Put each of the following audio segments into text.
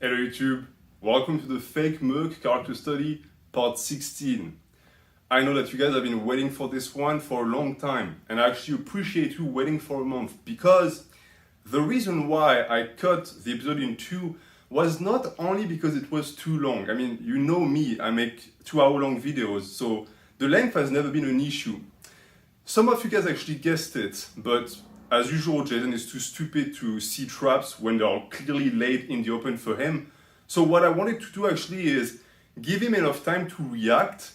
Hello YouTube, welcome to the fake Merc character study part 16. I know that you guys have been waiting for this one for a long time, and I actually appreciate you waiting for a month, because the reason why I cut the episode in two was not only because it was too long. I mean, you know me, I make 2-hour-long videos, so the length has never been an issue. Some of you guys actually guessed it, but as usual, Jason is too stupid to see traps when they are clearly laid in the open for him. So what I wanted to do actually is give him enough time to react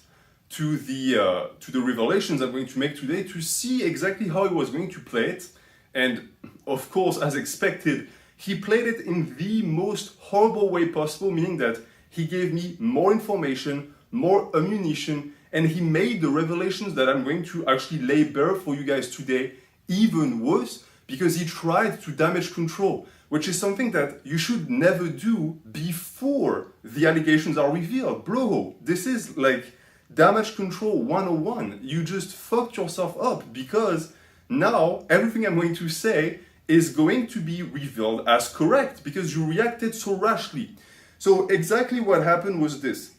to the revelations I'm going to make today, to see exactly how he was going to play it. And of course, as expected, he played it in the most horrible way possible, meaning that he gave me more information, more ammunition, and he made the revelations that I'm going to actually lay bare for you guys today even worse, because he tried to damage control, which is something that you should never do before the allegations are revealed. Bro, this is like damage control 101. You just fucked yourself up, because now everything I'm going to say is going to be revealed as correct because you reacted so rashly. So exactly what happened was this.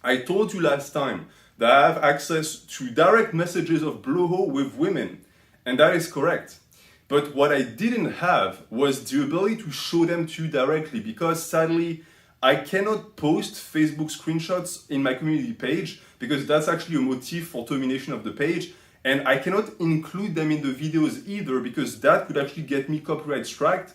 I told you last time that I have access to direct messages of Bloho with women. And that is correct. But what I didn't have was the ability to show them to you directly, because sadly, I cannot post Facebook screenshots in my community page because that's actually a motive for termination of the page. And I cannot include them in the videos either, because that could actually get me copyright striked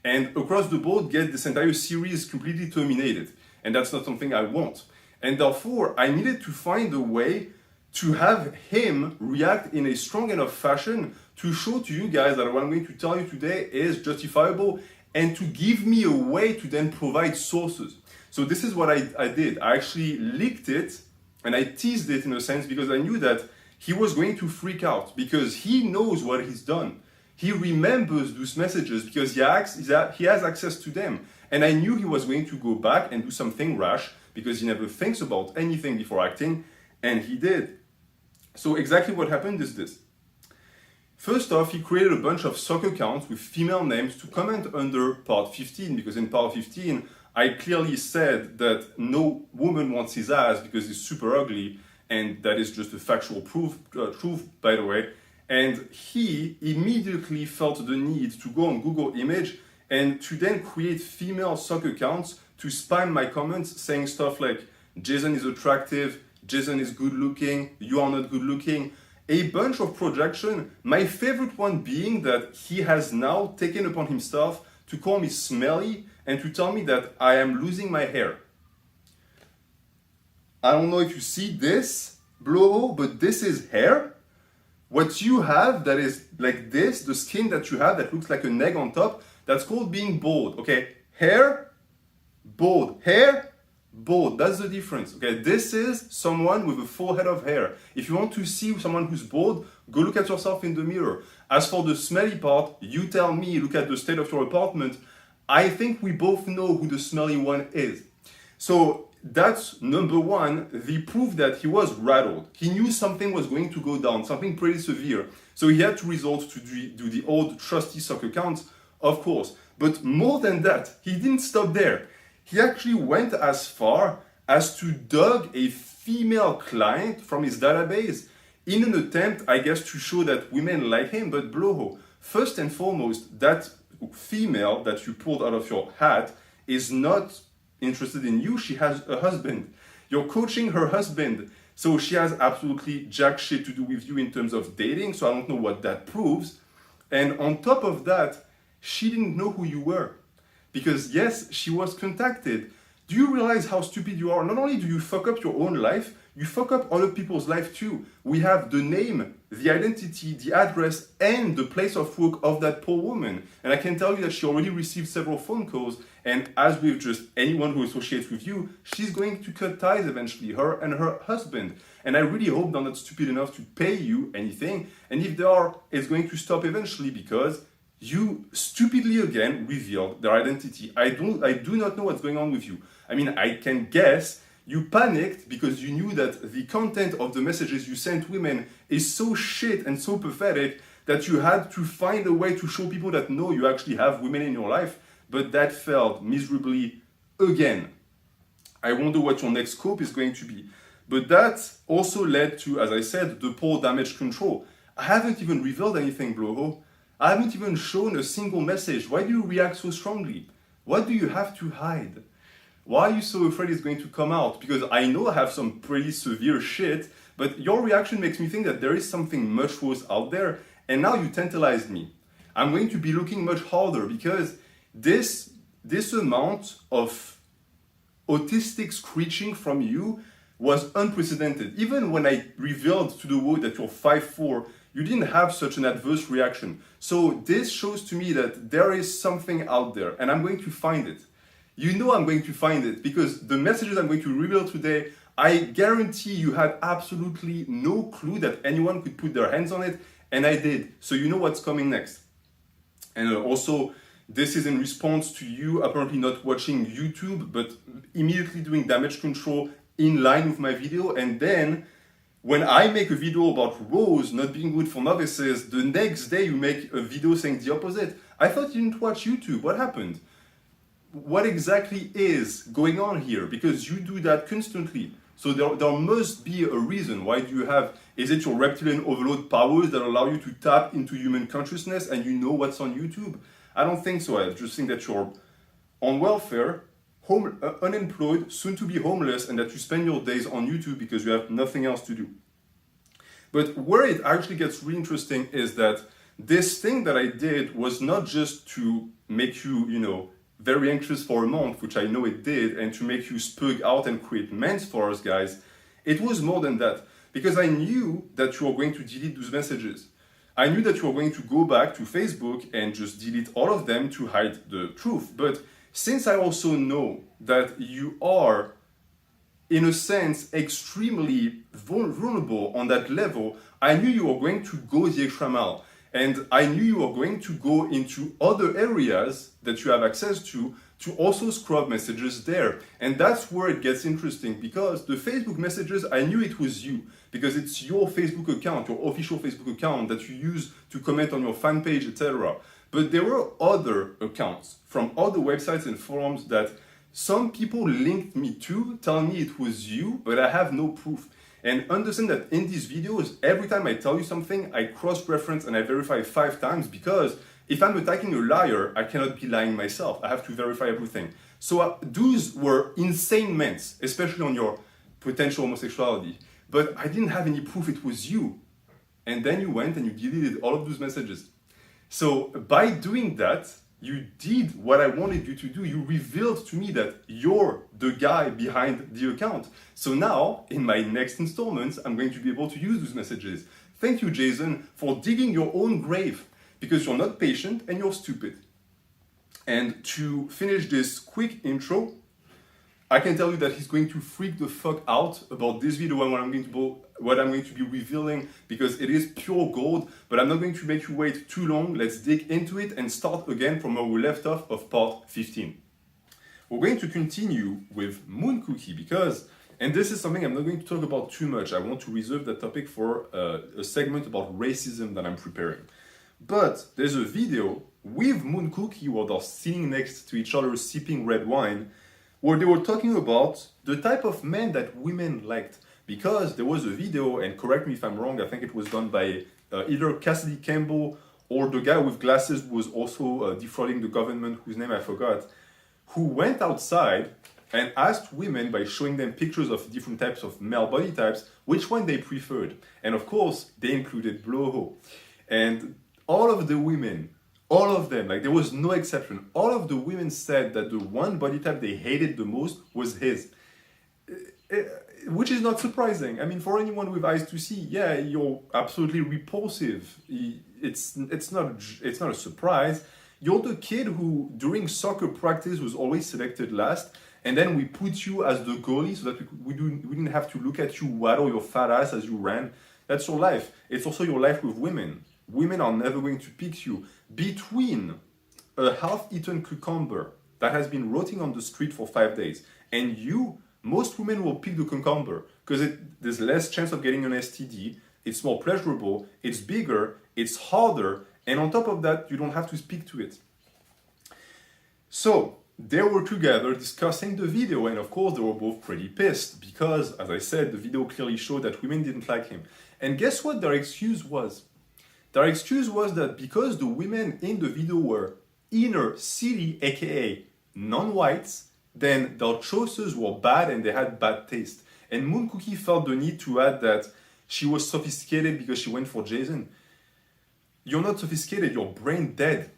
and across the board get this entire series completely terminated. And that's not something I want. And therefore, I needed to find a way to have him react in a strong enough fashion to show to you guys that what I'm going to tell you today is justifiable, and to give me a way to then provide sources. So this is what I did. I actually leaked it and I teased it in a sense, because I knew that he was going to freak out, because he knows what he's done. He remembers those messages because he has access to them. And I knew he was going to go back and do something rash, because he never thinks about anything before acting, and he did. So exactly what happened is this. First off, he created a bunch of soccer accounts with female names to comment under part 15, because in part 15, I clearly said that no woman wants his ass because he's super ugly, and that is just a factual truth, by the way. And he immediately felt the need to go on Google Image and to then create female soccer accounts to spam my comments saying stuff like, Jason is attractive, Jason is good looking, you are not good looking. A bunch of projection, my favorite one being that he has now taken upon himself to call me smelly and to tell me that I am losing my hair. I don't know if you see this, Bloho, but this is hair. What you have that is like this, the skin that you have that looks like an egg on top, that's called being bald, okay? Hair, bald. Hair, bald. That's the difference, okay? This is someone with a full head of hair. If you want to see someone who's bald, go look at yourself in the mirror. As for the smelly part, you tell me, look at the state of your apartment. I think we both know who the smelly one is. So that's number one, the proof that he was rattled. He knew something was going to go down, something pretty severe. So he had to resort to do the old trusty soccer accounts, of course. But more than that, he didn't stop there. He actually went as far as to dug a female client from his database in an attempt, I guess, to show that women like him. But Bloho, first and foremost, that female that you pulled out of your hat is not interested in you. She has a husband. You're coaching her husband. So she has absolutely jack shit to do with you in terms of dating. So I don't know what that proves. And on top of that, she didn't know who you were. Because yes, she was contacted. Do you realize how stupid you are? Not only do you fuck up your own life, you fuck up other people's life too. We have the name, the identity, the address, and the place of work of that poor woman. And I can tell you that she already received several phone calls. And as with just anyone who associates with you, she's going to cut ties eventually, her and her husband. And I really hope they're not stupid enough to pay you anything. And if they are, it's going to stop eventually, because you stupidly again revealed their identity. I do not know what's going on with you. I mean, I can guess you panicked because you knew that the content of the messages you sent women is so shit and so pathetic that you had to find a way to show people that no, you actually have women in your life, but that failed miserably again. I wonder what your next scope is going to be. But that also led to, as I said, the poor damage control. I haven't even revealed anything, Bloho. I haven't even shown a single message. Why do you react so strongly? What do you have to hide? Why are you so afraid it's going to come out? Because I know I have some pretty severe shit, but your reaction makes me think that there is something much worse out there, and now you tantalized me. I'm going to be looking much harder because this amount of autistic screeching from you was unprecedented. Even when I revealed to the world that you're 5'4", you didn't have such an adverse reaction. So this shows to me that there is something out there, and I'm going to find it. You know I'm going to find it because the messages I'm going to reveal today, I guarantee you had absolutely no clue that anyone could put their hands on it, and I did. So you know what's coming next. And also, this is in response to you apparently not watching YouTube, but immediately doing damage control in line with my video. And then when I make a video about rows not being good for novices, the next day you make a video saying the opposite. I thought you didn't watch YouTube. What happened? What exactly is going on here? Because you do that constantly. So there must be a reason. Why do you have, is it your reptilian overload powers that allow you to tap into human consciousness and you know what's on YouTube? I don't think so. I just think that you're on welfare, unemployed, soon to be homeless, and that you spend your days on YouTube because you have nothing else to do. But where it actually gets really interesting is that this thing that I did was not just to make you, very anxious for a month, which I know it did, and to make you spug out and create men's for us guys. It was more than that, because I knew that you were going to delete those messages. I knew that you were going to go back to Facebook and just delete all of them to hide the truth. But since I also know that you are, in a sense, extremely vulnerable on that level, I knew you were going to go the extra mile. And I knew you were going to go into other areas that you have access to also scrub messages there. And that's where it gets interesting, because the Facebook messages, I knew it was you, because it's your Facebook account, your official Facebook account that you use to comment on your fan page, etc. But there were other accounts from other websites and forums that some people linked me to, telling me it was you, but I have no proof. And understand that in these videos, every time I tell you something, I cross-reference and I verify 5 times, because if I'm attacking a liar, I cannot be lying myself. I have to verify everything. So those were insane ments, especially on your potential homosexuality. But I didn't have any proof it was you. And then you went and you deleted all of those messages. So by doing that, you did what I wanted you to do. You revealed to me that you're the guy behind the account. So now, in my next installments, I'm going to be able to use those messages. Thank you, Jason, for digging your own grave, because you're not patient and you're stupid. And to finish this quick intro, I can tell you that he's going to freak the fuck out about this video and what I'm going to be revealing, because it is pure gold. But I'm not going to make you wait too long. Let's dig into it and start again from where we left off of part 15. We're going to continue with Moon Cookie because, and this is something I'm not going to talk about too much. I want to reserve that topic for a segment about racism that I'm preparing. But there's a video with Moon Cookie where they're sitting next to each other sipping red wine, where they were talking about the type of men that women liked. Because there was a video, and correct me if I'm wrong, I think it was done by either Cassidy Campbell or the guy with glasses who was also defrauding the government, whose name I forgot, who went outside and asked women by showing them pictures of different types of male body types, which one they preferred. And of course, they included Bloho. And all of the women, all of them, like there was no exception, all of the women said that the one body type they hated the most was his. Which is not surprising. I mean, for anyone with eyes to see, yeah, you're absolutely repulsive. It's not a surprise. You're the kid who, during soccer practice, was always selected last, and then we put you as the goalie so that we didn't have to look at you waddle your fat ass as you ran. That's your life. It's also your life with women. Women are never going to pick you. Between a half-eaten cucumber that has been rotting on the street for 5 days and you, most women will pick the cucumber because there's less chance of getting an STD, it's more pleasurable, it's bigger, it's harder, and on top of that, you don't have to speak to it. So, they were together discussing the video, and of course they were both pretty pissed because, as I said, the video clearly showed that women didn't like him. And guess what their excuse was? Their excuse was that because the women in the video were inner city, aka non-whites, then their choices were bad and they had bad taste. And Moon Cookie felt the need to add that she was sophisticated because she went for Jason. You're not sophisticated, you're brain dead.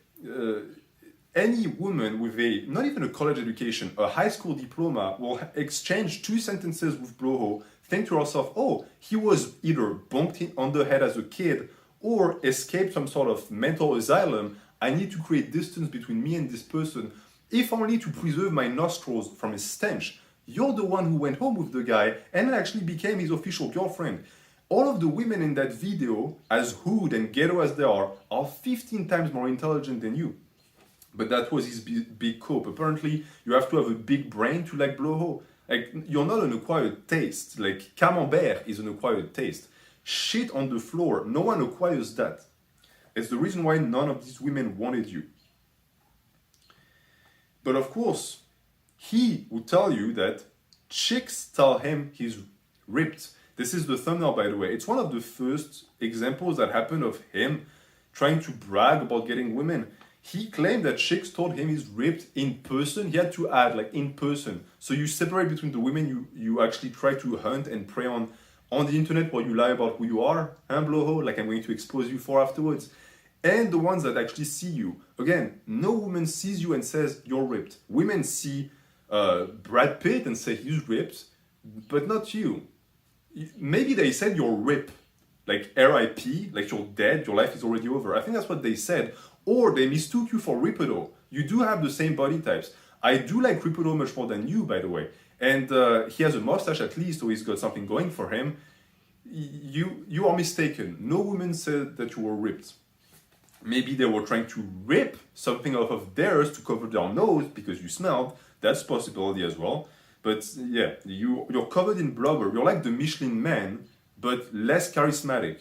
Any woman with not even a college education, a high school diploma, will exchange 2 sentences with Bloho, think to herself, oh, he was either bonked on the head as a kid or escaped some sort of mental asylum. I need to create distance between me and this person, if only to preserve my nostrils from his stench. You're the one who went home with the guy and actually became his official girlfriend. All of the women in that video, as hood and ghetto as they are 15 times more intelligent than you. But that was his big cope. Apparently, you have to have a big brain to like Bloho. Like, you're not an acquired taste. Like, camembert is an acquired taste. Shit on the floor, no one acquires that. It's the reason why none of these women wanted you. But of course, he would tell you that chicks tell him he's ripped. This is the thumbnail, by the way. It's one of the first examples that happened of him trying to brag about getting women. He claimed that chicks told him he's ripped in person. He had to add, like, in person. So you separate between the women you actually try to hunt and prey on the internet while you lie about who you are, hein, Bloho, like I'm going to expose you for afterwards, and the ones that actually see you. Again, no woman sees you and says you're ripped. Women see Brad Pitt and say he's ripped, but not you. Maybe they said you're ripped, like RIP, like you're dead, your life is already over. I think that's what they said. Or they mistook you for Ripido. You do have the same body types. I do like Ripido much more than you, by the way. And he has a mustache at least, so he's got something going for him. You are mistaken. No woman said that you were ripped. Maybe they were trying to rip something off of theirs to cover their nose because you smelled. That's a possibility as well. But yeah, you're covered in blubber. You're like the Michelin Man, but less charismatic.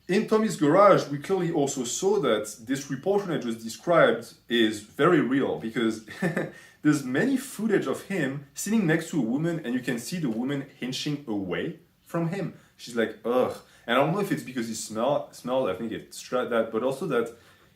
In Tommy's garage, we clearly also saw that this reporter I just described is very real because there's many footage of him sitting next to a woman and you can see the woman inching away from him. She's like, ugh. And I don't know if it's because he smelled, I think it's that, but also that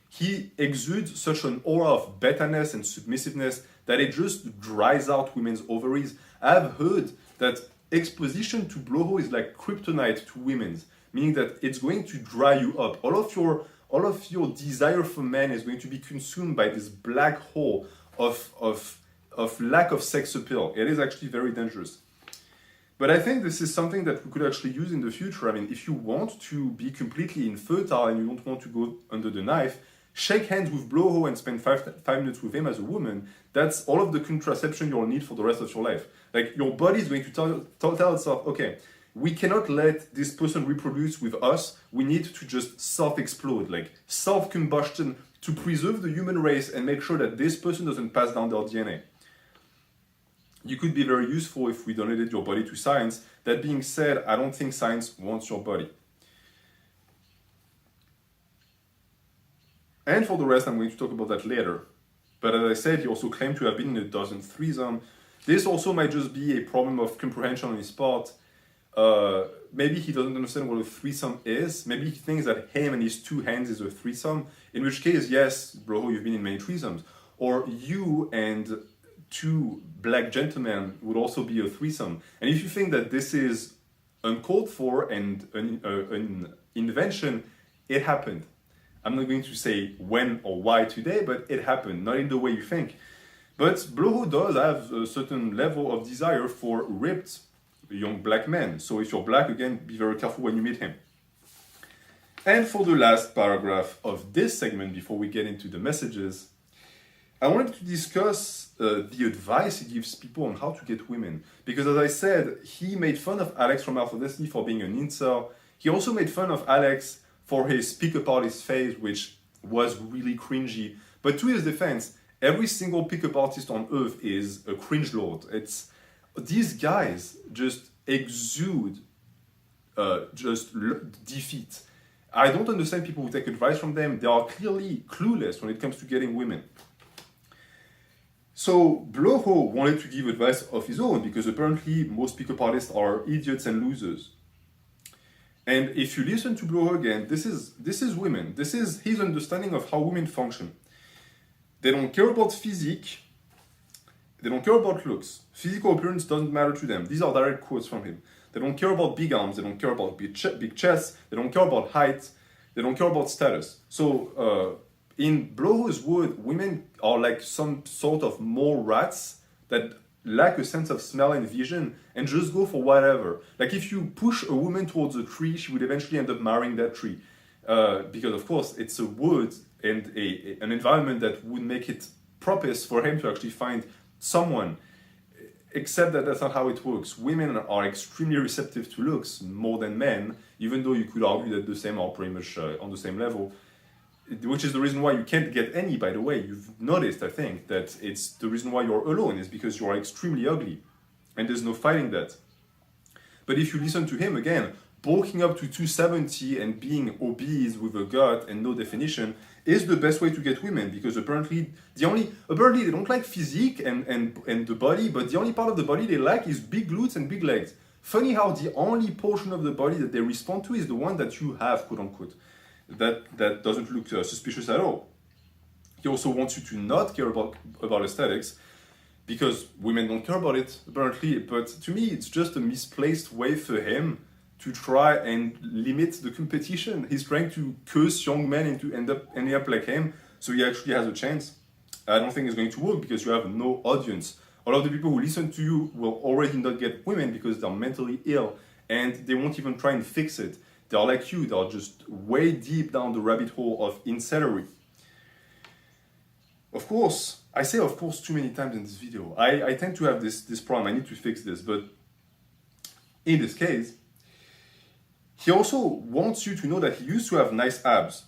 he exudes such an aura of betterness and submissiveness that it just dries out women's ovaries. I've heard that exposition to Bloho is like kryptonite to women's. Meaning that it's going to dry you up. All of your desire for men is going to be consumed by this black hole of lack of sex appeal. It is actually very dangerous. But I think this is something that we could actually use in the future. I mean, if you want to be completely infertile and you don't want to go under the knife, shake hands with Bloho and spend five minutes with him as a woman. That's all of the contraception you'll need for the rest of your life. Like, your body is going to tell itself, okay, we cannot let this person reproduce with us. We need to just self-explode, like self-combustion, to preserve the human race and make sure that this person doesn't pass down their DNA. You could be very useful if we donated your body to science. That being said, I don't think science wants your body. And for the rest, I'm going to talk about that later. But as I said, he also claimed to have been in a dozen threesomes. This also might just be a problem of comprehension on his part. Maybe he doesn't understand what a threesome is. Maybe he thinks that him and his 2 hands is a threesome. In which case, yes, bro, you've been in many threesomes. Or you and 2 black gentlemen would also be a threesome. And if you think that this is uncalled for and an invention, it happened. I'm not going to say when or why today, but it happened, not in the way you think. But Bloho does have a certain level of desire for ripped young black men. So if you're black, again, be very careful when you meet him. And for the last paragraph of this segment, before we get into the messages, I wanted to discuss the advice he gives people on how to get women. Because as I said, he made fun of Alex from Alpha Destiny for being an incel. He also made fun of Alex for his pickup artist phase, which was really cringy. But to his defense, every single pickup artist on earth is a cringe lord. These guys just exude defeat. I don't understand people who take advice from them. They are clearly clueless when it comes to getting women. So Bloho wanted to give advice of his own because apparently most pickup artists are idiots and losers. And if you listen to Bloho again, this is women. This is his understanding of how women function. They don't care about physique. They don't care about looks. Physical appearance doesn't matter to them. These are direct quotes from him. They don't care about big arms. They don't care about big chests. They don't care about height. They don't care about status. So in Bloho's word, women are like some sort of mole rats that lack a sense of smell and vision and just go for whatever. Like if you push a woman towards a tree, she would eventually end up marrying that tree. Because of course it's a wood and an environment that would make it propitious for him to actually find someone. Except that that's not how it works. Women are extremely receptive to looks more than men, even though you could argue that the same are pretty much on the same level. Which is the reason why you can't get any, by the way. You've noticed, I think, that it's the reason why you're alone is because you are extremely ugly. And there's no fighting that. But if you listen to him again, bulking up to 270 and being obese with a gut and no definition is the best way to get women, because apparently they don't like physique and the body, but the only part of the body they like is big glutes and big legs. Funny how the only portion of the body that they respond to is the one that you have, quote unquote. That doesn't look suspicious at all. He also wants you to not care about aesthetics, because women don't care about it, apparently. But to me, it's just a misplaced way for him to try and limit the competition. He's trying to curse young men into ending up like him, so he actually has a chance. I don't think it's going to work because you have no audience. All of the people who listen to you will already not get women because they're mentally ill and they won't even try and fix it. They are like you, they are just way deep down the rabbit hole of incelery. Of course, I say of course too many times in this video. I tend to have this problem, I need to fix this, but in this case, he also wants you to know that he used to have nice abs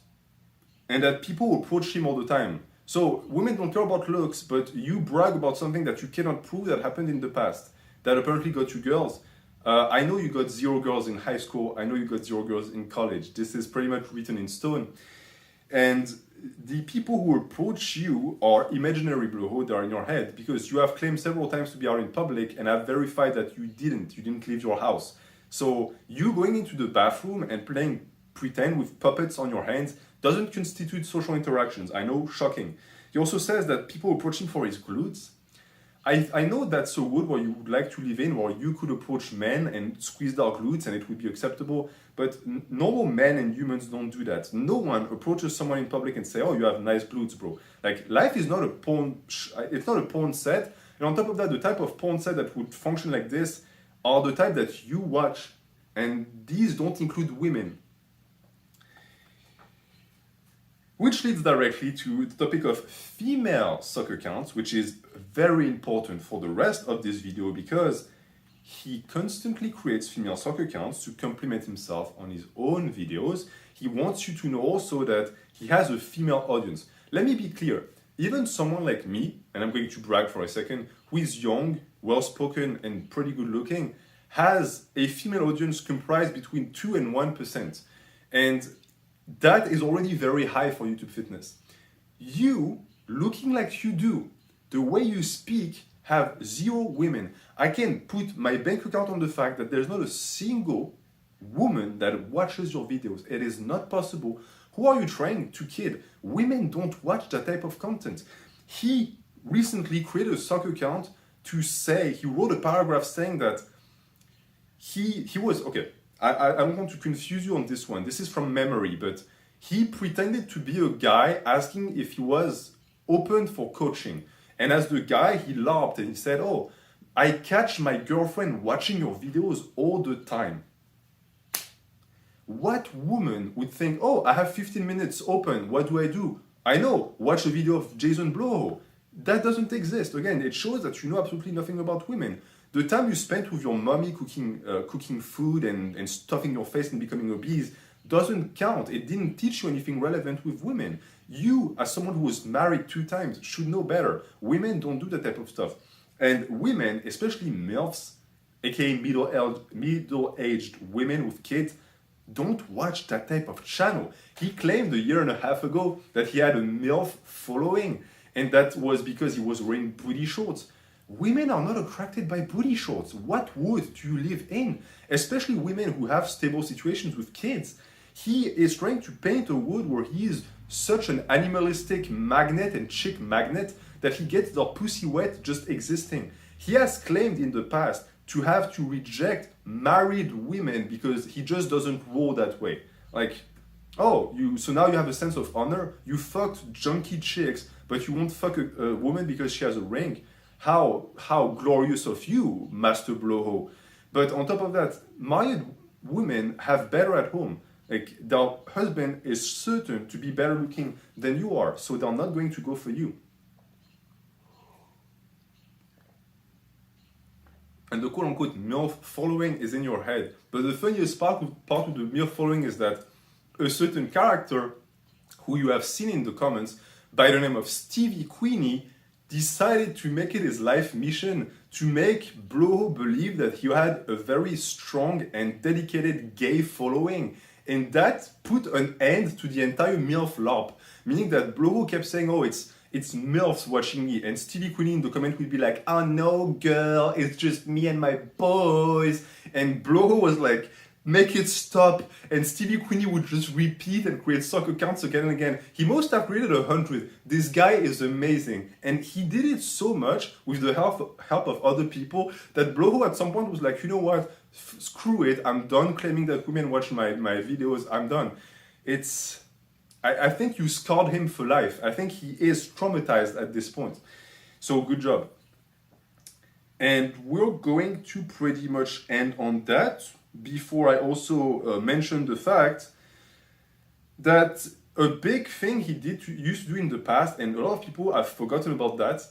and that people approach him all the time. So women don't care about looks, but you brag about something that you cannot prove that happened in the past, that apparently got you girls. I know you got 0 girls in high school. I know you got 0 girls in college. This is pretty much written in stone. And the people who approach you are imaginary, Bloho. They are in your head because you have claimed several times to be out in public and have verified that you didn't. You didn't leave your house. So you going into the bathroom and playing pretend with puppets on your hands doesn't constitute social interactions. I know, shocking. He also says that people approach him for his glutes. I know that's a world where you would like to live in, where you could approach men and squeeze their glutes and it would be acceptable, but normal men and humans don't do that. No one approaches someone in public and say, oh, you have nice glutes, bro. Like, life is not a porn, it's not a porn set, and on top of that, the type of porn set that would function like this are the type that you watch, and these don't include women. Which leads directly to the topic of female soccer accounts, which is very important for the rest of this video because he constantly creates female soccer accounts to complement himself on his own videos. He wants you to know also that he has a female audience. Let me be clear, even someone like me, and I'm going to brag for a second, who is young, well-spoken, and pretty good-looking, has a female audience comprised between 2 and 1%. And that is already very high for YouTube fitness. You, looking like you do, the way you speak, have 0 women. I can put my bank account on the fact that there's not a single woman that watches your videos. It is not possible. Who are you trying to kid? Women don't watch that type of content. He recently created a soccer account to say, he wrote a paragraph saying that he was, okay, I don't want to confuse you on this one. This is from memory, but he pretended to be a guy asking if he was open for coaching. And as the guy, he laughed and he said, oh, I catch my girlfriend watching your videos all the time. What woman would think, oh, I have 15 minutes open, what do? I know, watch a video of Jason Bloho. That doesn't exist. Again, it shows that you know absolutely nothing about women. The time you spent with your mommy cooking food and stuffing your face and becoming obese doesn't count. It didn't teach you anything relevant with women. You, as someone who was married 2 times, should know better. Women don't do that type of stuff. And women, especially MILFs, aka middle-aged women with kids, don't watch that type of channel. He claimed a year and a half ago that he had a MILF following, and that was because he was wearing booty shorts. Women are not attracted by booty shorts. What world do you live in? Especially women who have stable situations with kids. He is trying to paint a world where he is such an animalistic magnet and chick magnet that he gets their pussy wet just existing. He has claimed in the past to have to reject married women because he just doesn't roll that way. Like, oh, so now you have a sense of honor. You fucked junky chicks, but you won't fuck a woman because she has a ring. How glorious of you, Master Bloho. But on top of that, married women have better at home. Like, their husband is certain to be better looking than you are, so they're not going to go for you. And the quote-unquote MILF following is in your head. But the funniest part of the MILF following is that a certain character who you have seen in the comments by the name of Stevie Queenie decided to make it his life mission to make Bloho believe that he had a very strong and dedicated gay following. And that put an end to the entire MILF LARP, meaning that Bloho kept saying, oh, it's MILFs watching me, and Stevie Queenie in the comment would be like, oh no girl, it's just me and my boys, and Bloho was like, make it stop, and Stevie Queenie would just repeat and create stock accounts again and again. He must have created 100. This guy is amazing, and he did it so much with the help of other people that Bloho at some point was like, you know what, screw it, I'm done claiming that women watch my videos, I'm done. I think you scarred him for life. I think he is traumatized at this point. So good job. And we're going to pretty much end on that before I also mention the fact that a big thing he used to do in the past, and a lot of people have forgotten about that,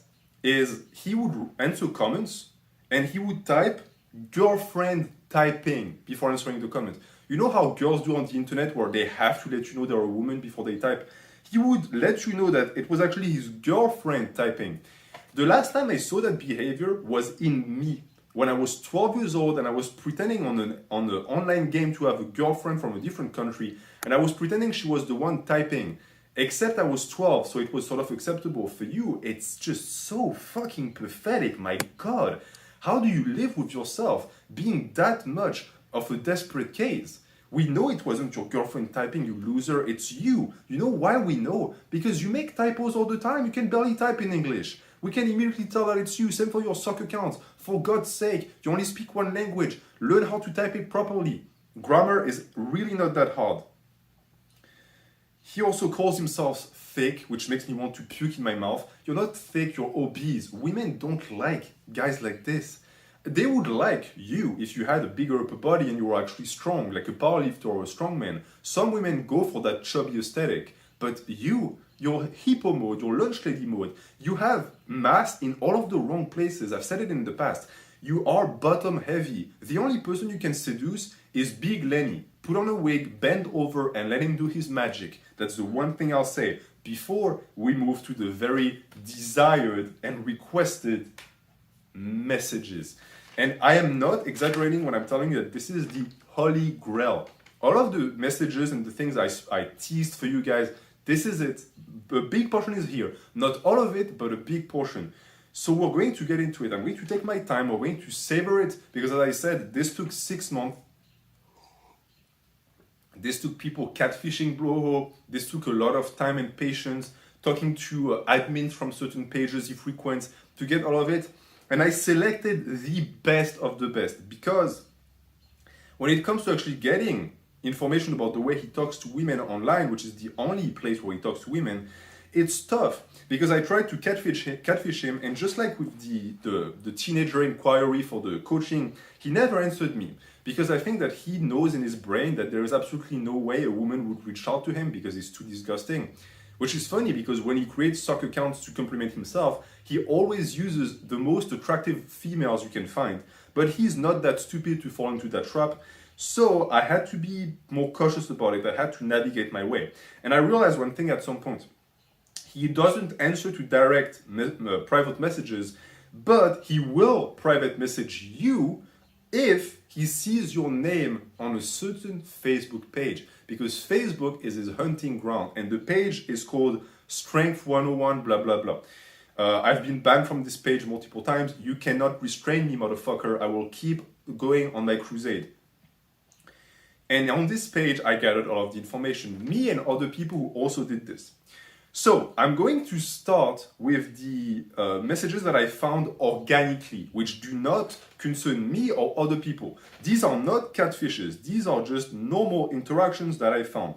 is he would answer comments and he would type girlfriend typing before answering the comment. You know how girls do on the internet where they have to let you know they're a woman before they type? He would let you know that it was actually his girlfriend typing. The last time I saw that behavior was in me. When I was 12 years old and I was pretending on an online game to have a girlfriend from a different country, and I was pretending she was the one typing. Except I was 12, so it was sort of acceptable. For you, it's just so fucking pathetic, my God. How do you live with yourself being that much of a desperate case? We know it wasn't your girlfriend typing, you loser, it's you. You know why we know? Because you make typos all the time, you can barely type in English. We can immediately tell that it's you, same for your soccer accounts. For God's sake, you only speak one language, learn how to type it properly. Grammar is really not that hard. He also calls himself thick, which makes me want to puke in my mouth. You're not thick, you're obese. Women don't like guys like this. They would like you if you had a bigger upper body and you were actually strong, like a powerlifter or a strongman. Some women go for that chubby aesthetic, but you're hippo mode, your lunch lady mode. You have mass in all of the wrong places. I've said it in the past. You are bottom heavy. The only person you can seduce is Big Lenny. Put on a wig, bend over, and let him do his magic. That's the one thing I'll say before we move to the very desired and requested messages. And I am not exaggerating when I'm telling you that this is the holy grail. All of the messages and the things I teased for you guys, this is it. A big portion is here. Not all of it, but a big portion. So we're going to get into it. I'm going to take my time. We're going to savor it because, as I said, this took 6 months. This took people catfishing Bloho. This took a lot of time and patience, talking to admins from certain pages he frequents to get all of it. And I selected the best of the best because when it comes to actually getting information about the way he talks to women online, which is the only place where he talks to women, it's tough because I tried to catfish him, and just like with the teenager inquiry for the coaching, he never answered me because I think that he knows in his brain that there is absolutely no way a woman would reach out to him because it's too disgusting. Which is funny because when he creates stock accounts to compliment himself, he always uses the most attractive females you can find. But he's not that stupid to fall into that trap. So I had to be more cautious about it. I had to navigate my way. And I realized one thing at some point. He doesn't answer to direct private messages, but he will private message you if he sees your name on a certain Facebook page, because Facebook is his hunting ground, and the page is called Strength 101, blah, blah, blah. I've been banned from this page multiple times. You cannot restrain me, motherfucker. I will keep going on my crusade. And on this page, I gathered all of the information. Me and other people who also did this. So I'm going to start with the messages that I found organically, which do not concern me or other people. These are not catfishes. These are just normal interactions that I found.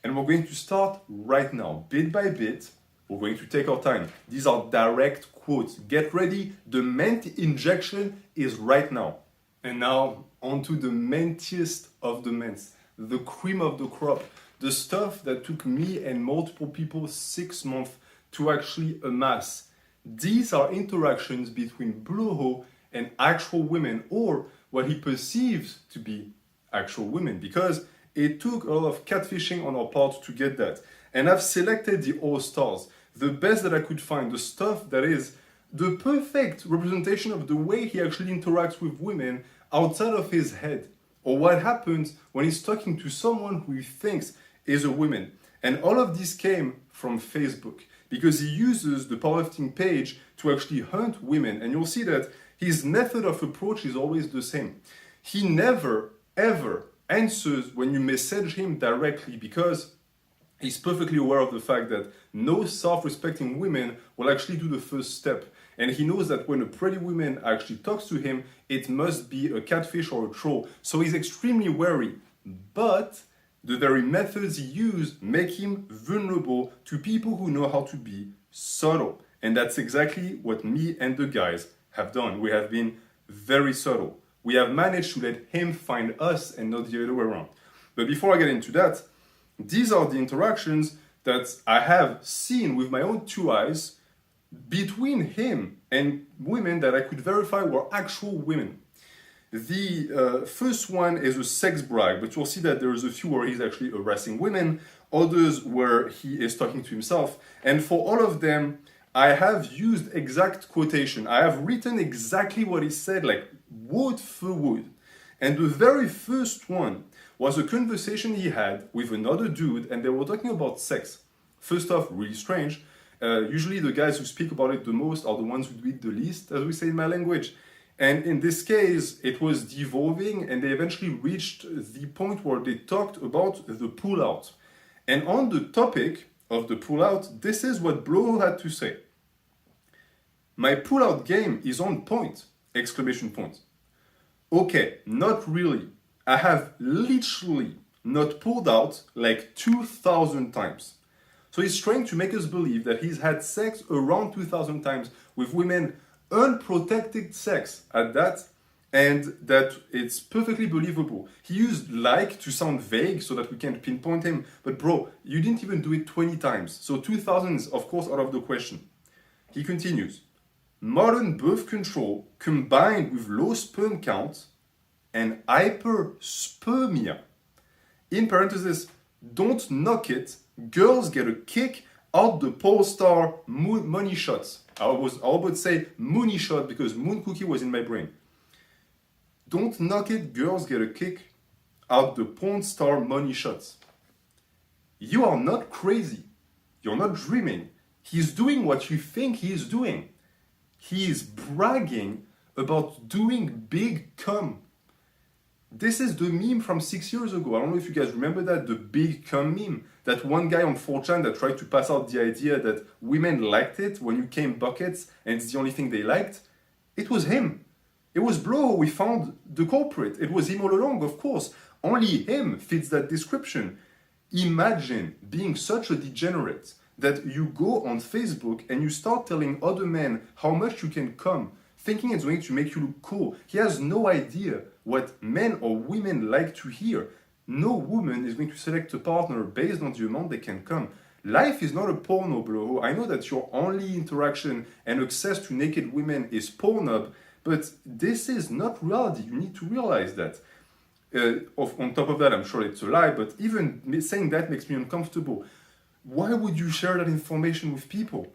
And we're going to start right now, bit by bit. We're going to take our time. These are direct quotes. Get ready. The ment injection is right now. And now onto the mentiest of the mints, the cream of the crop, the stuff that took me and multiple people 6 months to actually amass. These are interactions between Bloho and actual women, or what he perceives to be actual women, because it took a lot of catfishing on our part to get that. And I've selected the all-stars, the best that I could find, the stuff that is the perfect representation of the way he actually interacts with women outside of his head, or what happens when he's talking to someone who he thinks is a woman. And all of this came from Facebook, because he uses the powerlifting page to actually hunt women. And you'll see that his method of approach is always the same. He never, ever answers when you message him directly, because he's perfectly aware of the fact that no self-respecting women will actually do the first step. And he knows that when a pretty woman actually talks to him, it must be a catfish or a troll. So he's extremely wary. But the very methods he used make him vulnerable to people who know how to be subtle. And that's exactly what me and the guys have done. We have been very subtle. We have managed to let him find us and not the other way around. But before I get into that, these are the interactions that I have seen with my own 2 eyes between him and women that I could verify were actual women. The first one is a sex brag, but you'll see that there's a few where he's actually harassing women, others where he is talking to himself, and for all of them, I have used exact quotation. I have written exactly what he said, like word for word. And the very first one was a conversation he had with another dude, and they were talking about sex. First off, really strange. Usually the guys who speak about it the most are the ones who do it the least, as we say in my language. And in this case, it was devolving, and they eventually reached the point where they talked about the pull-out. And on the topic of the pull-out, this is what Bloho had to say. My pull-out game is on point! Exclamation point. Okay, not really. I have literally not pulled out like 2,000 times. So he's trying to make us believe that he's had sex around 2,000 times with women, unprotected sex at that, and that it's perfectly believable. He used like to sound vague so that we can pinpoint him, but bro, you didn't even do it 20 times. So 2,000 is of course out of the question. He continues, modern birth control combined with low sperm count and hyperspermia. In parentheses, don't knock it, girls get a kick out the Polestar money shots. I was about to say moony shot because moon cookie was in my brain. Don't knock it, girls get a kick out the porn star money shots. You are not crazy. You're not dreaming. He's doing what you think he's doing. He is bragging about doing big cum. This is the meme from 6 years ago. I don't know if you guys remember that, the big cum meme. That one guy on 4chan that tried to pass out the idea that women liked it when you came buckets and it's the only thing they liked. It was him. It was Bloho. We found the culprit. It was him all along, of course. Only him fits that description. Imagine being such a degenerate that you go on Facebook and you start telling other men how much you can come, thinking it's going to make you look cool. He has no idea what men or women like to hear. No woman is going to select a partner based on the amount they can come. Life is not a porno, bro. I know that your only interaction and access to naked women is Pornhub, but this is not reality. You need to realize that. On top of that, I'm sure it's a lie, but even saying that makes me uncomfortable. Why would you share that information with people?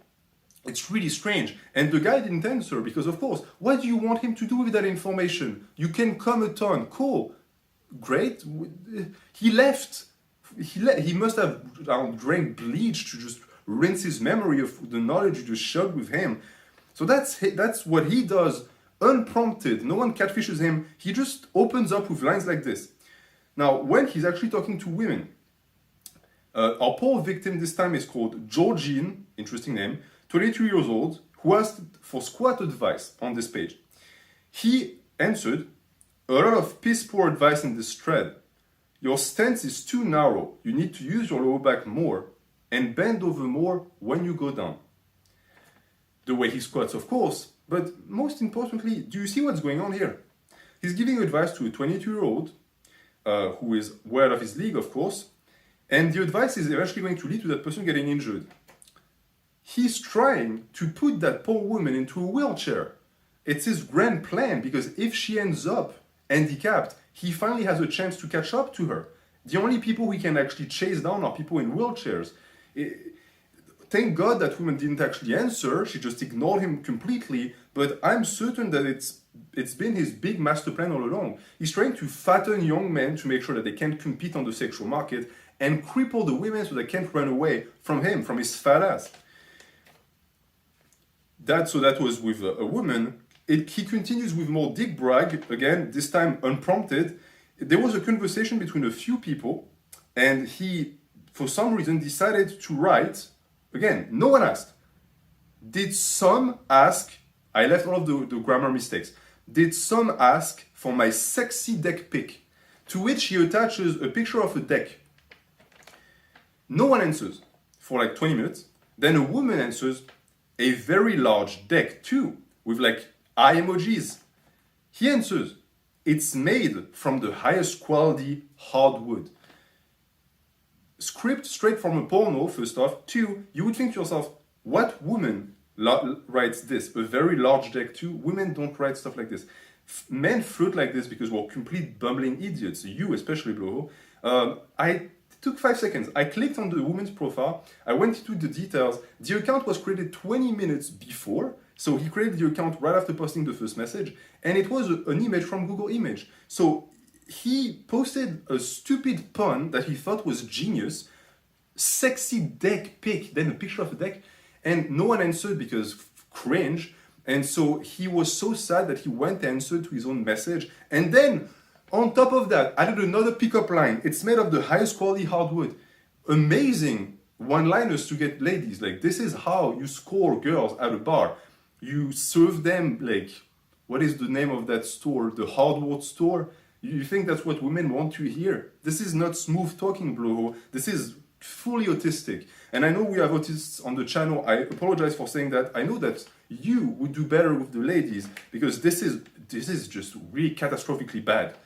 It's really strange. And the guy didn't answer because, of course, what do you want him to do with that information? You can come a ton. Cool. Great. He left. He must have drank bleach to just rinse his memory of the knowledge you just shared with him. So that's what he does, unprompted. No one catfishes him. He just opens up with lines like this. Now, when he's actually talking to women, our poor victim this time is called Georgine, interesting name, 22 years old, who asked for squat advice on this page. He answered, a lot of piss poor advice in this thread. Your stance is too narrow. You need to use your lower back more and bend over more when you go down. The way he squats, of course, but most importantly, do you see what's going on here? He's giving advice to a 22-year-old who is well out of his league, of course, and the advice is eventually going to lead to that person getting injured. He's trying to put that poor woman into a wheelchair. It's his grand plan because if she ends up handicapped, he finally has a chance to catch up to her. The only people he can actually chase down are people in wheelchairs. Thank God that woman didn't actually answer, she just ignored him completely, but I'm certain that it's been his big master plan all along. He's trying to fatten young men to make sure that they can't compete on the sexual market and cripple the women so they can't run away from him, from his fat ass. That was with a woman. He continues with more dick brag, again, this time unprompted. There was a conversation between a few people, and he, for some reason, decided to write, again, no one asked. Did some ask, I left all of the grammar mistakes, did some ask for my sexy deck pic? To which he attaches a picture of a deck. No one answers for like 20 minutes. Then a woman answers, a very large deck too, with like eye emojis. He answers, it's made from the highest quality hardwood. Script straight from a porno, first off. Two, you would think to yourself, what woman writes this? A very large deck too? Women don't write stuff like this. Men flirt like this because we're complete bumbling idiots. You especially, Bloho. I took 5 seconds. I clicked on the woman's profile. I went into the details. The account was created 20 minutes before. So he created the account right after posting the first message. And it was an image from Google Image. So he posted a stupid pun that he thought was genius. Sexy deck pic, then a picture of a deck. And no one answered because cringe. And so he was so sad that he went and answered to his own message. And then, on top of that, added another pickup line. It's made of the highest quality hardwood. Amazing one-liners to get ladies. Like, this is how you score girls at a bar. You serve them, like, what is the name of that store? The hardwood store? You think that's what women want to hear? This is not smooth talking, Bloho. This is fully autistic. And I know we have autists on the channel. I apologize for saying that. I know that you would do better with the ladies because this is just really catastrophically bad.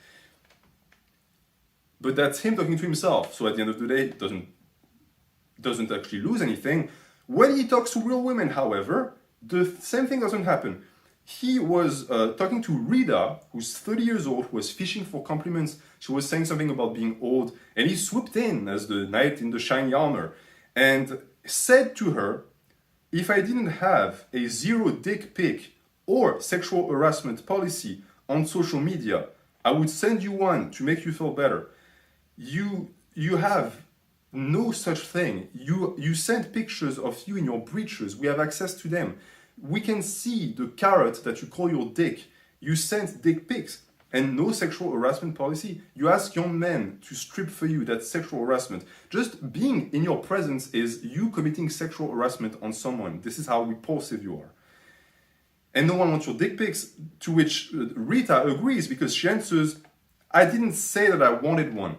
But that's him talking to himself. So at the end of the day, it doesn't actually lose anything. When he talks to real women, however, the same thing doesn't happen. He was talking to Rita, who's 30 years old, who was fishing for compliments. She was saying something about being old, and he swooped in as the knight in the shiny armor and said to her, if I didn't have a zero dick pic or sexual harassment policy on social media, I would send you one to make you feel better. You have no such thing. You send pictures of you in your breeches. We have access to them. We can see the carrot that you call your dick. You send dick pics and no sexual harassment policy. You ask young men to strip for you. That's sexual harassment. Just being in your presence is you committing sexual harassment on someone. This is how repulsive you are. And no one wants your dick pics, to which Rita agrees because she answers, I didn't say that I wanted one.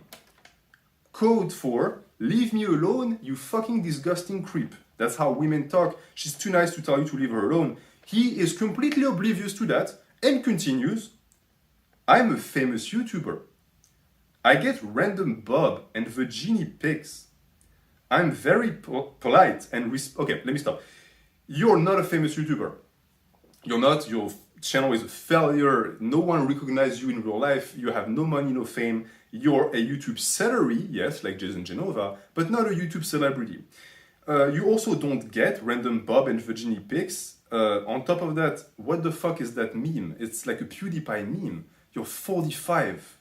Code for, leave me alone, you fucking disgusting creep. That's how women talk. She's too nice to tell you to leave her alone. He is completely oblivious to that and continues, I'm a famous YouTuber. I get random Bob and Virginie pics. I'm very polite and okay, let me stop. You're not a famous YouTuber. You're not, your channel is a failure. No one recognizes you in real life. You have no money, no fame. You're a YouTube celebrity, yes, like Jason Genova, but not a YouTube celebrity. You also don't get random Bob and Virginie pics. On top of that, what the fuck is that meme? It's like a PewDiePie meme. You're 45.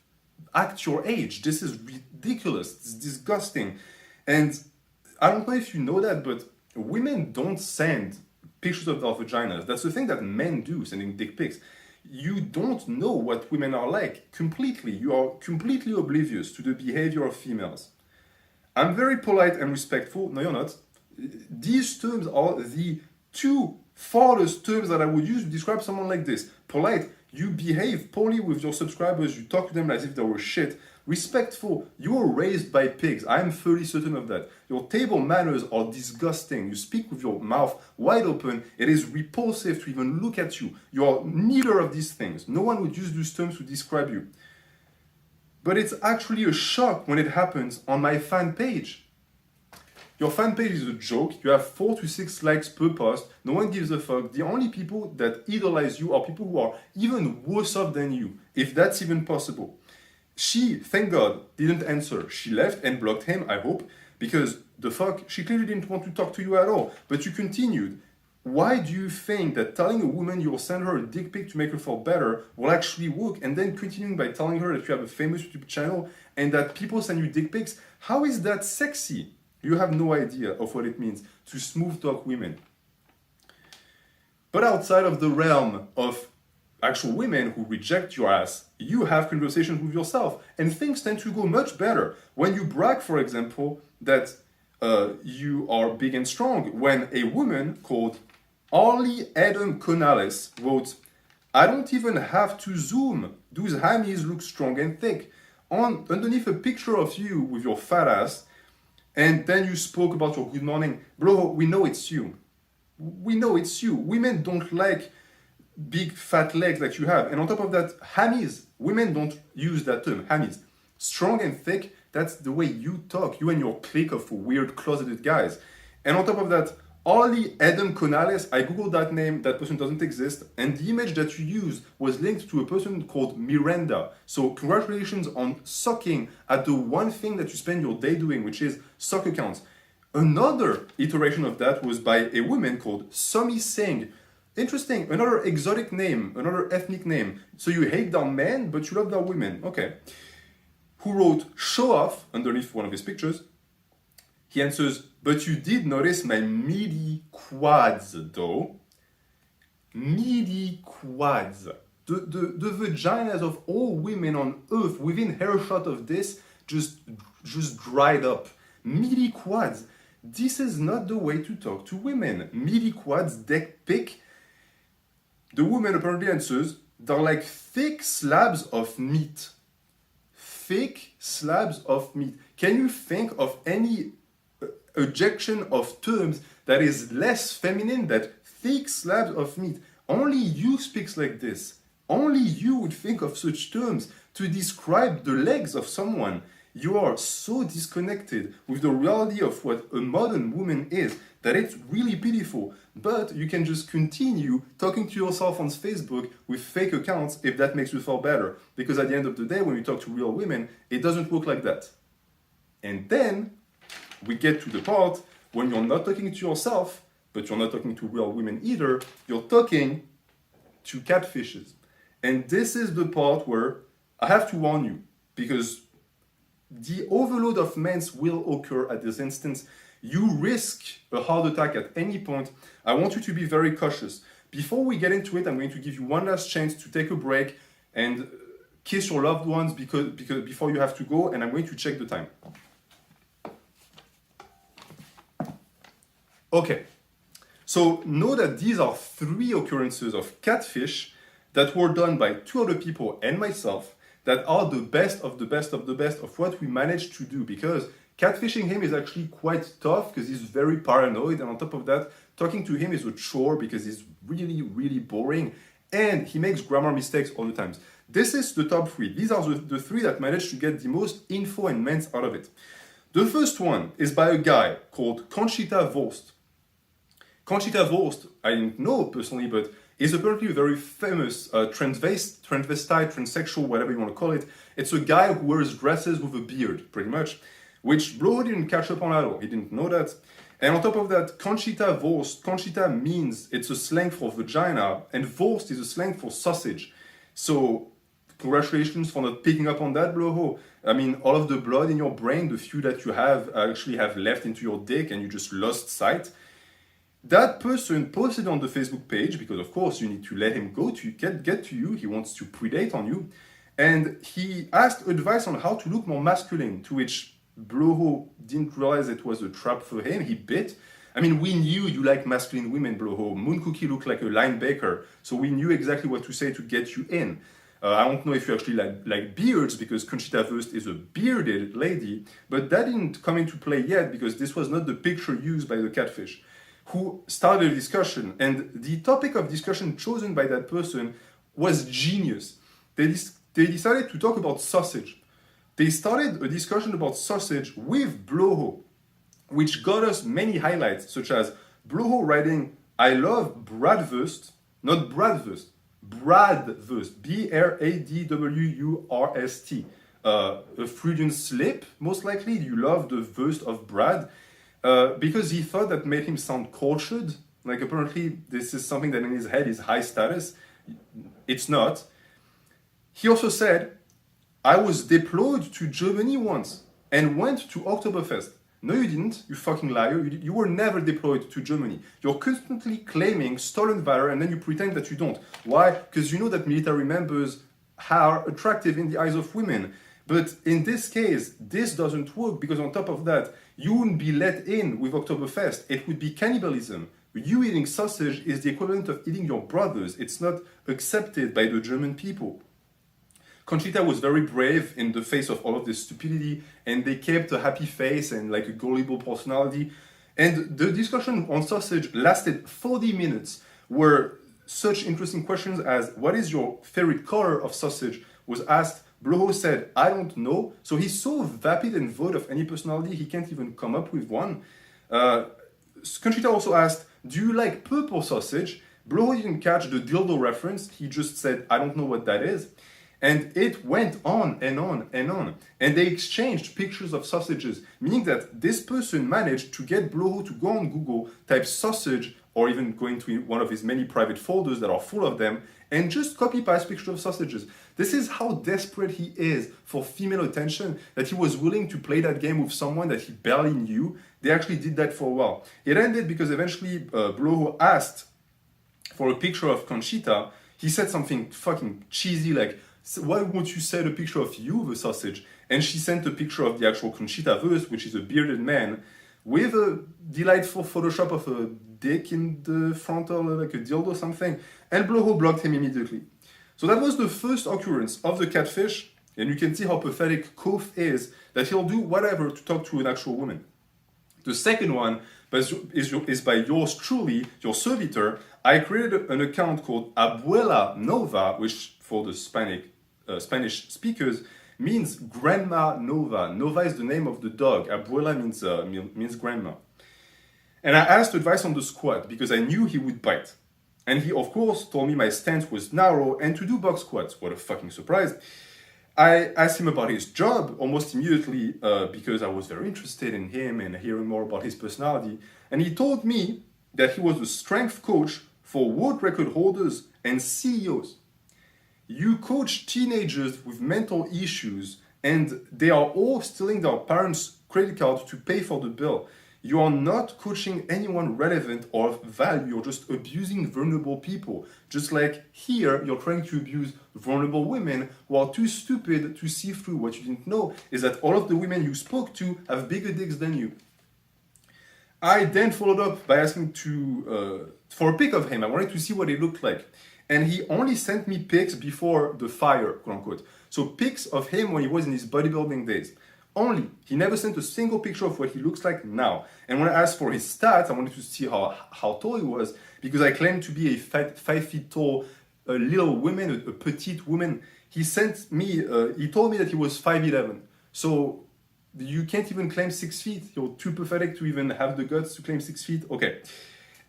Act your age. This is ridiculous. It's disgusting. And I don't know if you know that, but women don't send pictures of their vaginas. That's the thing that men do, sending dick pics. You don't know what women are like completely. You are completely oblivious to the behavior of females. I'm very polite and respectful. No, you're not. These terms are the two farthest terms that I would use to describe someone like this. Polite, you behave poorly with your subscribers, you talk to them as if they were shit. Respectful, you were raised by pigs. I am fully certain of that. Your table manners are disgusting. You speak with your mouth wide open. It is repulsive to even look at you. You are neither of these things. No one would use these terms to describe you. But it's actually a shock when it happens on my fan page. Your fan page is a joke. You have 4 to 6 likes per post. No one gives a fuck. The only people that idolize you are people who are even worse off than you, if that's even possible. She, thank God, didn't answer. She left and blocked him, I hope, because the fuck, she clearly didn't want to talk to you at all. But you continued. Why do you think that telling a woman you'll send her a dick pic to make her feel better will actually work, and then continuing by telling her that you have a famous YouTube channel and that people send you dick pics? How is that sexy? You have no idea of what it means to smooth talk women. But outside of the realm of actual women who reject your ass, you have conversations with yourself, and things tend to go much better when you brag, for example, that you are big and strong. When a woman called Arlie Adam Conales wrote, "I don't even have to zoom. Those hammies look strong and thick." Underneath a picture of you with your fat ass, and then you spoke about your good morning. Bro, we know it's you. We know it's you. Women don't like big fat legs like you have. And on top of that, hammies. Women don't use that term, hammies. Strong and thick, that's the way you talk. You and your clique of weird closeted guys. And on top of that, Arlie Adam Conales, I googled that name, that person doesn't exist, and the image that you used was linked to a person called Miranda. So congratulations on sucking at the one thing that you spend your day doing, which is suck accounts. Another iteration of that was by a woman called Somi Singh. Interesting, another exotic name, another ethnic name. So you hate their men, but you love their women. Okay. Who wrote show off underneath one of his pictures. He answers, "But you did notice my meaty quads, though." Meaty quads. The vaginas of all women on earth within hairshot of this just dried up. Meaty quads. This is not the way to talk to women. Meaty quads, dick pic. The woman apparently answers, "They're like thick slabs of meat." Thick slabs of meat. Can you think of any ejection of terms that is less feminine than thick slabs of meat? Only you speaks like this. Only you would think of such terms to describe the legs of someone. You are so disconnected with the reality of what a modern woman is that it's really pitiful. But you can just continue talking to yourself on Facebook with fake accounts if that makes you feel better. Because at the end of the day, when you talk to real women, it doesn't work like that. And then we get to the part when you're not talking to yourself, but you're not talking to real women either, you're talking to catfishes. And this is the part where I have to warn you, because the overload of men's will occur at this instance. You risk a heart attack at any point. I want you to be very cautious. Before we get into it, I'm going to give you one last chance to take a break and kiss your loved ones because before you have to go, and I'm going to check the time. Okay, so know that these are 3 occurrences of catfish that were done by 2 other people and myself that are the best of the best of the best of what we managed to do, because catfishing him is actually quite tough because he's very paranoid, and on top of that, talking to him is a chore because he's really, really boring and he makes grammar mistakes all the time. This is the top 3. These are the 3 that managed to get the most info and mens out of it. The first one is by a guy called Conchita Wurst. Conchita Wurst, I didn't know personally, but is apparently a very famous transvestite, transsexual, whatever you want to call it. It's a guy who wears dresses with a beard, pretty much, which Bro didn't catch up on at all. He didn't know that. And on top of that, Conchita Wurst, Conchita means, it's a slang for vagina, and Wurst is a slang for sausage. So, congratulations for not picking up on that, Bloho. I mean, all of the blood in your brain, the few that you have, actually have left into your dick and you just lost sight. That person posted on the Facebook page, because of course you need to let him go to get to you, he wants to predate on you, and he asked advice on how to look more masculine, to which Bloho didn't realize it was a trap for him, he bit. I mean, we knew you like masculine women, Bloho. Moon Cookie looked like a linebacker, so we knew exactly what to say to get you in. I don't know if you actually like beards, because Conchita Wurst is a bearded lady, but that didn't come into play yet, because this was not the picture used by the catfish, who started a discussion. And the topic of discussion chosen by that person was genius. They decided to talk about sausage. They started a discussion about sausage with Bloho, which got us many highlights, such as Bloho writing, "I love Bradwurst," not Bradwurst, Bradwurst, Bradwurst. A Freudian slip, most likely. You love the Wurst of Brad, because he thought that made him sound cultured. Like, apparently, this is something that in his head is high status. It's not. He also said, "I was deployed to Germany once and went to Oktoberfest." No, you didn't, you fucking liar. You were never deployed to Germany. You're constantly claiming stolen valor and then you pretend that you don't. Why? Because you know that military members are attractive in the eyes of women. But in this case, this doesn't work, because on top of that, you wouldn't be let in with Oktoberfest. It would be cannibalism. You eating sausage is the equivalent of eating your brothers. It's not accepted by the German people. Conchita was very brave in the face of all of this stupidity, and they kept a happy face and like a gullible personality. And the discussion on sausage lasted 40 minutes, where such interesting questions as, "What is your favorite color of sausage?" was asked. Bloho said, "I don't know." So he's so vapid and void of any personality, he can't even come up with one. Conchita also asked, "Do you like purple sausage?" Bloho didn't catch the dildo reference. He just said, "I don't know what that is." And it went on and on and on. And they exchanged pictures of sausages, meaning that this person managed to get Bloho to go on Google, type sausage, or even go into one of his many private folders that are full of them, and just copy-paste pictures of sausages. This is how desperate he is for female attention, that he was willing to play that game with someone that he barely knew. They actually did that for a while. It ended because eventually Bloho asked for a picture of Conchita. He said something fucking cheesy like, "Why won't you send a picture of you with a sausage?" And she sent a picture of the actual Conchita Wurst, which is a bearded man, with a delightful Photoshop of a dick in the front, or like a dildo or something. And Bloho blocked him immediately. So that was the first occurrence of the catfish, and you can see how pathetic Kof is, that he'll do whatever to talk to an actual woman. The second one is by yours truly, your servitor. I created an account called Abuela Nova, which for the Spanish speakers means Grandma Nova. Nova is the name of the dog. Abuela means grandma. And I asked advice on the squat because I knew he would bite. And he, of course, told me my stance was narrow and to do box squats. What a fucking surprise. I asked him about his job almost immediately because I was very interested in him and hearing more about his personality. And he told me that he was a strength coach for world record holders and CEOs. You coach teenagers with mental issues and they are all stealing their parents' credit card to pay for the bill. You are not coaching anyone relevant or of value, you're just abusing vulnerable people. Just like here, you're trying to abuse vulnerable women who are too stupid to see through. What you didn't know is that all of the women you spoke to have bigger dicks than you. I then followed up by asking for a pic of him. I wanted to see what he looked like. And he only sent me pics before the fire, quote unquote. So pics of him when he was in his bodybuilding days. Only. He never sent a single picture of what he looks like now. And when I asked for his stats, I wanted to see how tall he was, because I claimed to be a 5 feet tall, a little woman, a petite woman. He sent me, he told me that he was 5'11". So you can't even claim 6 feet. You're too pathetic to even have the guts to claim 6 feet. Okay.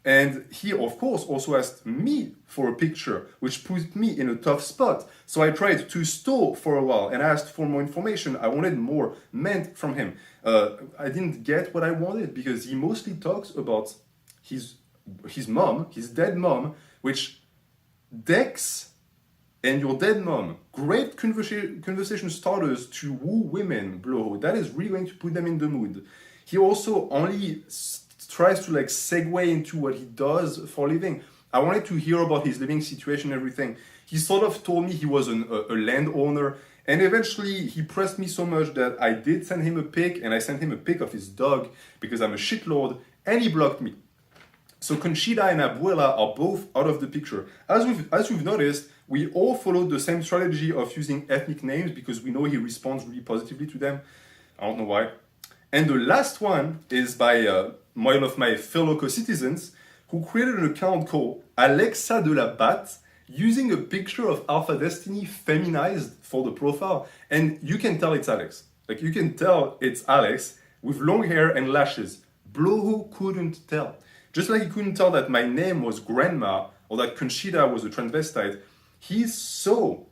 And he, of course, also asked me for a picture, which put me in a tough spot. So I tried to stall for a while and asked for more information. I wanted more meant from him. I didn't get what I wanted because he mostly talks about his mom, his dead mom, which Dex and your dead mom, great conversation starters to woo women, bro. That is really going to put them in the mood. He also only tries to like segue into what he does for a living. I wanted to hear about his living situation and everything. He sort of told me he was a landowner, and eventually he pressed me so much that I did send him a pic, and I sent him a pic of his dog because I'm a shitlord, and he blocked me. So Conchita and Abuela are both out of the picture. As we've noticed, we all followed the same strategy of using ethnic names because we know he responds really positively to them. I don't know why. And the last one is by one of my fellow co-citizens who created an account called Alexa de la Batte using a picture of Alpha Destiny feminized for the profile. And you can tell it's Alex. Like you can tell it's Alex with long hair and lashes. Bloho couldn't tell. Just like he couldn't tell that my name was Grandma or that Conchita was a transvestite, he's so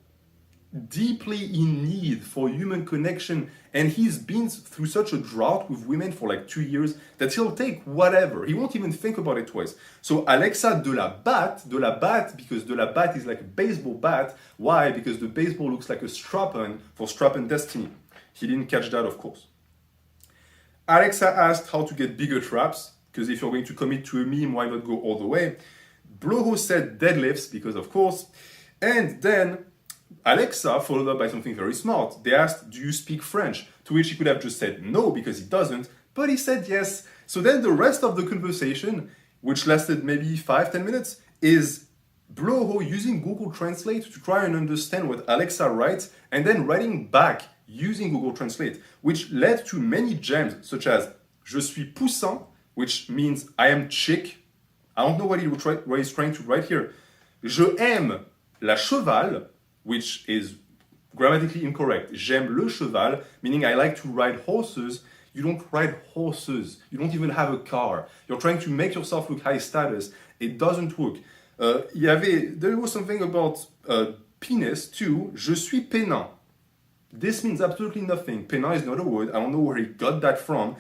deeply in need for human connection, and he's been through such a drought with women for like 2 years that he'll take whatever. He won't even think about it twice. So Alexa de la Batte, because de la Batte is like a baseball bat. Why? Because the baseball looks like a strap-on for Strap-on Destiny. He didn't catch that, of course. Alexa asked how to get bigger traps, because if you're going to commit to a meme, why not go all the way? Bloho said deadlifts, because of course. And then Alexa followed up by something very smart. They asked, do you speak French? To which he could have just said no, because he doesn't, but he said yes. So then the rest of the conversation, which lasted maybe 5-10 minutes, is Bloho using Google Translate to try and understand what Alexa writes, and then writing back using Google Translate, which led to many gems, such as Je suis poussin, which means I am chick. I don't know what he's trying to write here. Je aime la cheval, which is grammatically incorrect. J'aime le cheval, meaning I like to ride horses. You don't ride horses. You don't even have a car. You're trying to make yourself look high status. It doesn't work. There was something about penis too. Je suis pénin. This means absolutely nothing. Pénin is not a word. I don't know where he got that from.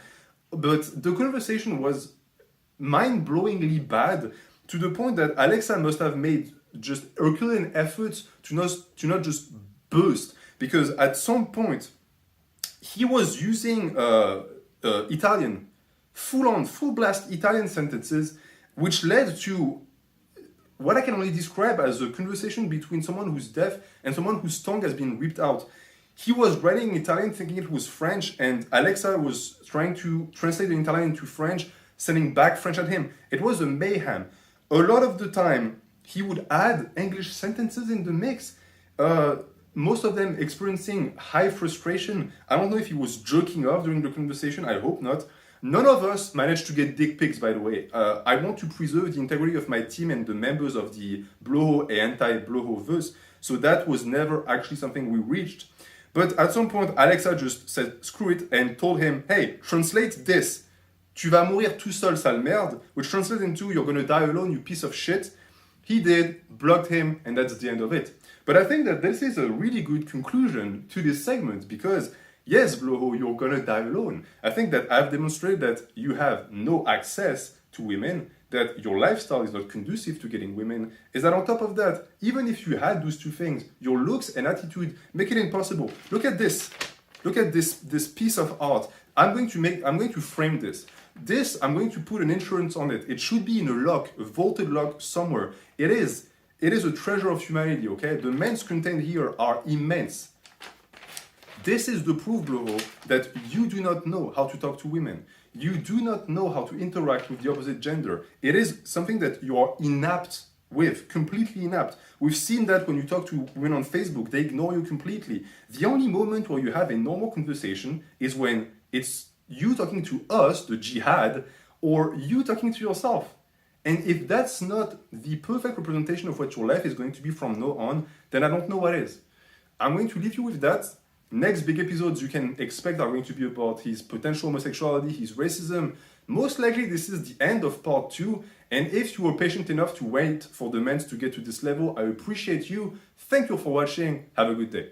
But the conversation was mind-blowingly bad to the point that Alexa must have made just Herculean efforts to not just burst, because at some point he was using Italian, full blast Italian sentences, which led to what I can only describe as a conversation between someone who's deaf and someone whose tongue has been ripped out. He was writing in Italian thinking it was French, and Alexa was trying to translate the Italian into French, sending back French at him. It was a mayhem. A lot of the time, he would add English sentences in the mix, most of them experiencing high frustration. I don't know if he was jerking off during the conversation, I hope not. None of us managed to get dick pics, by the way. I want to preserve the integrity of my team and the members of the Bloho and anti-Bloho verse, so that was never actually something we reached. But at some point, Alexa just said screw it and told him, hey, translate this. Tu vas mourir tout seul, sale merde, which translates into you're gonna die alone, you piece of shit. He did, blocked him, and that's the end of it. But I think that this is a really good conclusion to this segment because, yes, Bloho, you're gonna die alone. I think that I've demonstrated that you have no access to women, that your lifestyle is not conducive to getting women, is that on top of that, even if you had those two things, your looks and attitude make it impossible. Look at this. Look at this piece of art. I'm going to frame this. This, I'm going to put an insurance on it. It should be in a lock, a vaulted lock somewhere. It is a treasure of humanity, okay? The mens contained here are immense. This is the proof, Bloho, that you do not know how to talk to women. You do not know how to interact with the opposite gender. It is something that you are inept with, completely inept. We've seen that when you talk to women on Facebook, they ignore you completely. The only moment where you have a normal conversation is when it's you talking to us, the jihad, or you talking to yourself. And if that's not the perfect representation of what your life is going to be from now on, then I don't know what is. I'm going to leave you with that. Next big episodes you can expect are going to be about his potential homosexuality, his racism, Most likely this is the end of part 2, and if you were patient enough to wait for the mens to get to this level, I appreciate you. Thank you for watching. Have a good day.